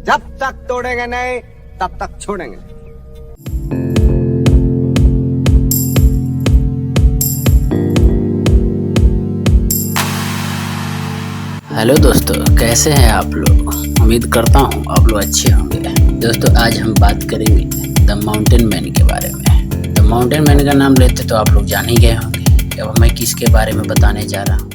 जब तक तोड़ेंगे नहीं तब तक छोड़ेंगे। हेलो दोस्तों, कैसे हैं आप लोग। उम्मीद करता हूँ आप लोग अच्छे होंगे। दोस्तों, आज हम बात करेंगे द माउंटेन मैन के बारे में। द माउंटेन मैन का नाम लेते तो आप लोग जान ही गए होंगे। अब मैं किसके बारे में बताने जा रहा हूँ।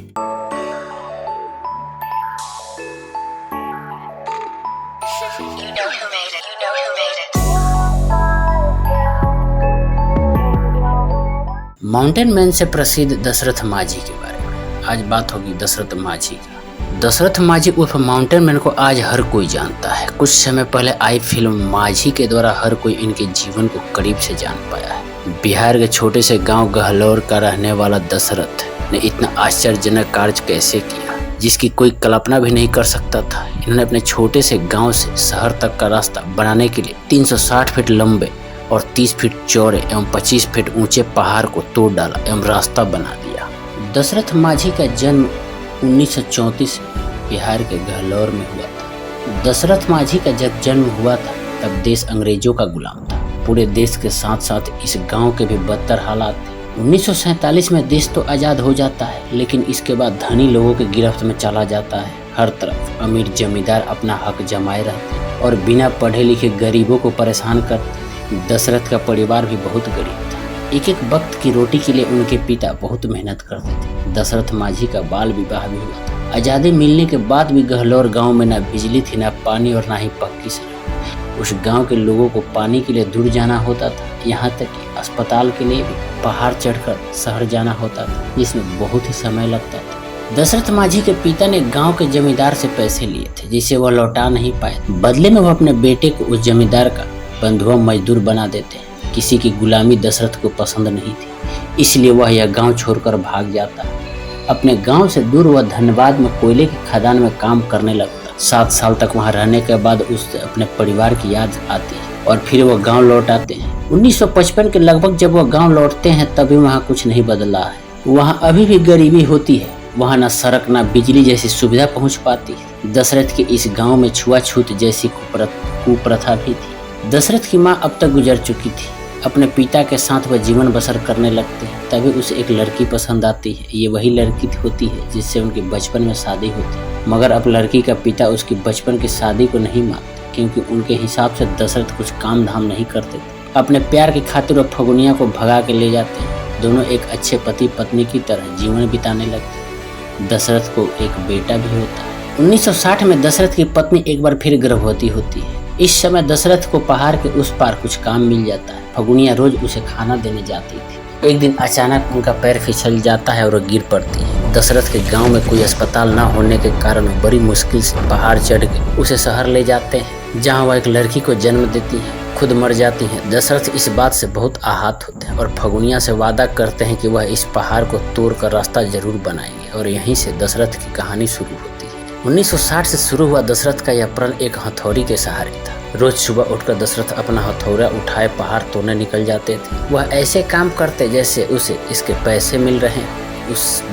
माउंटेन मैन से प्रसिद्ध दशरथ माझी के बारे में आज बात होगी। दशरथ माझी का। दशरथ माझी उर्फ माउंटेन मैन को आज हर कोई जानता है। कुछ समय पहले आई फिल्म माझी के द्वारा हर कोई इनके जीवन को करीब से जान पाया है। बिहार के छोटे से गांव गहलोर का रहने वाला दशरथ ने इतना आश्चर्यजनक कार्य कैसे किया, जिसकी कोई कल्पना भी नहीं कर सकता था। इन्होंने अपने छोटे से गाँव से शहर तक का रास्ता बनाने के लिए 360 फीट लंबे और 30 फीट चौड़े एवं 25 फीट ऊंचे पहाड़ को तोड़ डाला एवं रास्ता बना दिया। दशरथ माझी का जन्म 1934 बिहार के गहलोर में हुआ था। दशरथ माझी का जब जन्म हुआ था तब देश अंग्रेजों का गुलाम था। पूरे देश के साथ साथ इस गांव के भी बदतर हालात थे। 1947 में देश तो आज़ाद हो जाता है, लेकिन इसके बाद धनी लोगों के गिरफ्त में चला जाता है। हर तरफ अमीर जमींदार अपना हक जमाए रहते और बिना पढ़े लिखे गरीबों को परेशान करते। दशरथ का परिवार भी बहुत गरीब था। एक एक वक्त की रोटी के लिए उनके पिता बहुत मेहनत करते थे। दशरथ माझी का बाल विवाह भी हुआ था। आज़ादी मिलने के बाद भी गहलोर गांव में न बिजली थी, न पानी और न ही पक्की सड़क। उस गांव के लोगों को पानी के लिए दूर जाना होता था। यहाँ तक कि अस्पताल के लिए भी पहाड़ चढ़कर शहर जाना होता था, जिसमें बहुत ही समय लगता था। दशरथ माझी के पिता ने गाँव के जमींदार से पैसे लिए थे, जिसे वह लौटा नहीं पाए। बदले में वह अपने बेटे को उस जमींदार का बंधुआ मजदूर बना देते। किसी की गुलामी दशरथ को पसंद नहीं थी, इसलिए वह यह गांव छोड़कर भाग जाता। अपने गांव से दूर वह धनबाद में कोयले की खदान में काम करने लगता। 7 साल तक वहां रहने के बाद उसे अपने परिवार की याद आती है और फिर वह गांव लौट आते हैं। 1955 के लगभग जब वह गांव लौटते हैं तभी वहां कुछ नहीं बदला है। वहां अभी भी गरीबी होती है। वहां न सड़क न बिजली जैसी सुविधा पहुँच पाती। दशरथ के इस गाँव में छुआछूत जैसी कुप्रथा भी थी। दशरथ की माँ अब तक गुजर चुकी थी। अपने पिता के साथ वह जीवन बसर करने लगते हैं। तभी उसे एक लड़की पसंद आती है। ये वही लड़की होती है जिससे उनकी बचपन में शादी होती है। मगर अब लड़की का पिता उसकी बचपन की शादी को नहीं मानते, क्योंकि उनके हिसाब से दशरथ कुछ काम धाम नहीं करते थे। अपने प्यार की खातिर वह फगुनिया को भगा के ले जाते हैं। दोनों एक अच्छे पति पत्नी की तरह जीवन बिताने लगते हैं। दशरथ को एक बेटा भी होता है। 1960 में दशरथ की पत्नी एक बार फिर गर्भवती होती है। इस समय दशरथ को पहाड़ के उस पार कुछ काम मिल जाता है। फगुनिया रोज उसे खाना देने जाती थी। एक दिन अचानक उनका पैर फिसल जाता है और वो गिर पड़ती है। दशरथ के गांव में कोई अस्पताल न होने के कारण वो बड़ी मुश्किल से पहाड़ चढ़ के उसे शहर ले जाते हैं, जहां वह एक लड़की को जन्म देती है। खुद मर जाती है। दशरथ इस बात से बहुत आहत होते हैं और फगुनिया से वादा करते हैं कि वह इस पहाड़ को तोड़कर रास्ता जरूर बनाएंगे। और यहीं से दशरथ की कहानी शुरू होती है। 1960 से शुरू हुआ दशरथ का यह प्रण एक हथौड़ी के सहारे था। रोज सुबह उठकर दशरथ अपना हथौड़ा उठाए पहाड़ तोड़ने निकल जाते थे। वह ऐसे काम करते जैसे उसे इसके पैसे मिल रहे हैं।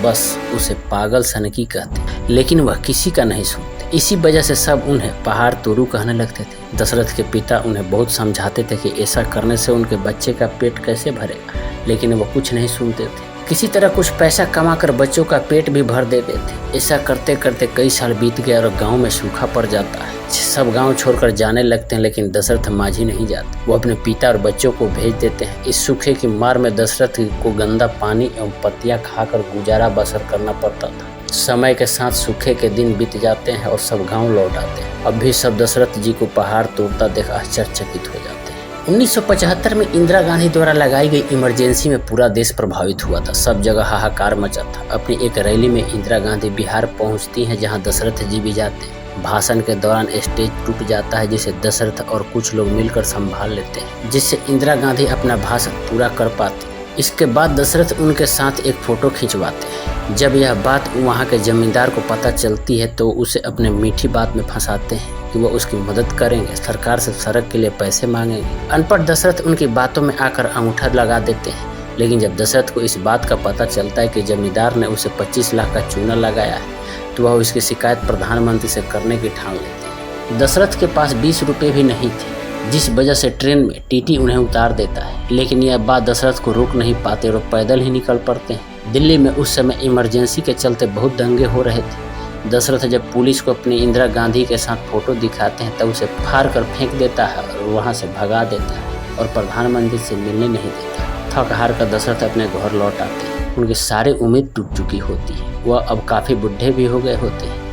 बस उसे पागल सनकी कहते, लेकिन वह किसी का नहीं सुनते। इसी वजह से सब उन्हें पहाड़ तोड़ू कहने लगते थे। दशरथ के पिता उन्हें बहुत समझाते थे कि ऐसा करने से उनके बच्चे का पेट कैसे भरेगा, लेकिन वह कुछ नहीं सुनते थे। किसी तरह कुछ पैसा कमाकर बच्चों का पेट भी भर देते थे। ऐसा करते करते कई साल बीत गए और गांव में सूखा पड़ जाता है। सब गांव छोड़कर जाने लगते हैं, लेकिन दशरथ माझी नहीं जाते। वो अपने पिता और बच्चों को भेज देते हैं। इस सूखे की मार में दशरथ को गंदा पानी एवं पत्तियां खाकर गुजारा बसर करना पड़ता था। समय के साथ सूखे के दिन बीत जाते हैं और सब गाँव लौट आते हैं। अब भी सब दशरथ जी को पहाड़ तोड़ता देख आश्चर्यचकित हो जाते हैं। 1975 में इंदिरा गांधी द्वारा लगाई गई इमरजेंसी में पूरा देश प्रभावित हुआ था। सब जगह हाहाकार मचा था। अपनी एक रैली में इंदिरा गांधी बिहार पहुंचती हैं, जहां दशरथ जी भी जाते हैं। भाषण के दौरान स्टेज टूट जाता है, जिसे दशरथ और कुछ लोग मिलकर संभाल लेते हैं, जिससे इंदिरा गांधी अपना भाषण पूरा कर पाती। इसके बाद दशरथ उनके साथ एक फोटो खिंचवाते हैं। जब यह बात वहाँ के जमींदार को पता चलती है तो उसे अपने मीठी बात में फंसाते हैं कि वह उसकी मदद करेंगे, सरकार से सड़क के लिए पैसे मांगेंगे। अनपढ़ दशरथ उनकी बातों में आकर अंगूठा लगा देते हैं। लेकिन जब दशरथ को इस बात का पता चलता है कि जमींदार ने उसे 25 लाख का चूना लगाया है, तो वह उसकी शिकायत प्रधानमंत्री से करने की ठान लेते हैं। दशरथ के पास 20 रुपये भी नहीं थे, जिस वजह से ट्रेन में टीटी उन्हें उतार देता है। लेकिन यह बात दशरथ को रोक नहीं पाते और पैदल ही निकल पड़ते हैं। दिल्ली में उस समय इमरजेंसी के चलते बहुत दंगे हो रहे थे। दशरथ जब पुलिस को अपनी इंदिरा गांधी के साथ फोटो दिखाते हैं तब उसे फाड़ कर फेंक देता है और वहाँ से भगा देता है और प्रधानमंत्री से मिलने नहीं देता। थक हार कर दशरथ अपने घर लौट आते हैं। उनकी सारी उम्मीद टूट चुकी होती है, वह अब काफ़ी बुढ़े भी हो गए होते हैं।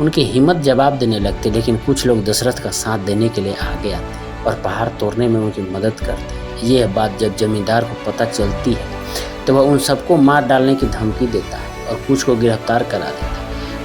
उनकी हिम्मत जवाब देने लगती, लेकिन कुछ लोग दशरथ का साथ देने के लिए आगे आते और पहाड़ तोड़ने में उनकी मदद करते हैं। यह बात जब जमींदार को पता चलती है तो वह उन सबको मार डालने की धमकी देता है और कुछ को गिरफ्तार करा देता है।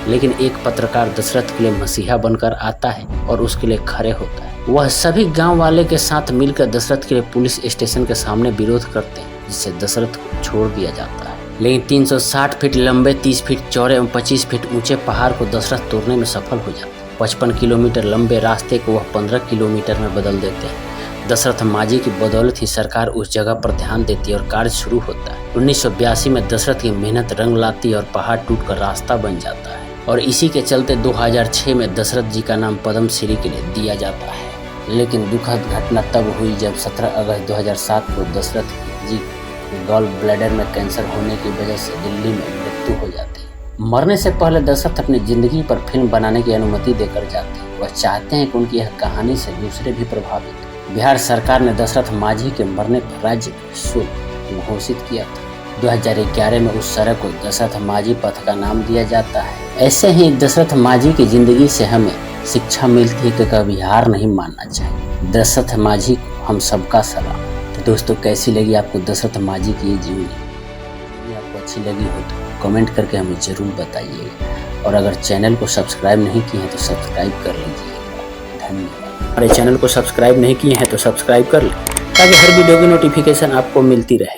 लेकिन एक पत्रकार दशरथ के लिए मसीहा बनकर आता है और उसके लिए खड़े होता है। वह सभी गांव वाले के साथ मिलकर दशरथ के लिए पुलिस स्टेशन के सामने विरोध करते हैं, जिससे दशरथ को छोड़ दिया जाता है। लेकिन 360 फीट लंबे, 30 फीट चौड़े एवं 25 फीट ऊंचे पहाड़ को दशरथ तोड़ने में सफल हो जाते हैं। 55 किलोमीटर लंबे रास्ते को वह 15 किलोमीटर में बदल देते हैं। दशरथ माझी की बदौलत ही सरकार उस जगह पर ध्यान देती है और कार्य शुरू होता है। 1982 में दशरथ की मेहनत रंग लाती है और पहाड़ टूटकर रास्ता बन जाता है और इसी के चलते 2006 में दशरथ जी का नाम पद्मश्री के लिए दिया जाता है। लेकिन दुखद घटना तब हुई जब 17 अगस्त 2007 को दशरथ जी गॉल ब्लैडर में कैंसर होने की वजह से दिल्ली में मृत्यु हो जाती है। मरने से पहले दशरथ अपनी जिंदगी पर फिल्म बनाने की अनुमति देकर जाते हैं। वह चाहते हैं कि उनकी यह कहानी से दूसरे भी प्रभावित हों। बिहार सरकार ने दशरथ माझी के मरने पर राज्य शोक घोषित किया था। 2011 में उस सड़क को दशरथ माझी पथ का नाम दिया जाता है। ऐसे ही दशरथ माझी की जिंदगी से हमें शिक्षा मिलती है कि कभी हार नहीं मानना चाहिए। दशरथ माझी को हम सबका सलाम। तो दोस्तों, कैसी लगी आपको दशरथ माझी की ये जीवनी? यदि आपको अच्छी लगी हो तो कमेंट करके हमें ज़रूर बताइएगा और अगर चैनल को सब्सक्राइब नहीं किए हैं तो सब्सक्राइब कर लीजिएगा। धन्यवाद। हमारे चैनल को सब्सक्राइब नहीं किए हैं तो सब्सक्राइब कर लें ताकि हर वीडियो की नोटिफिकेशन आपको मिलती रहे।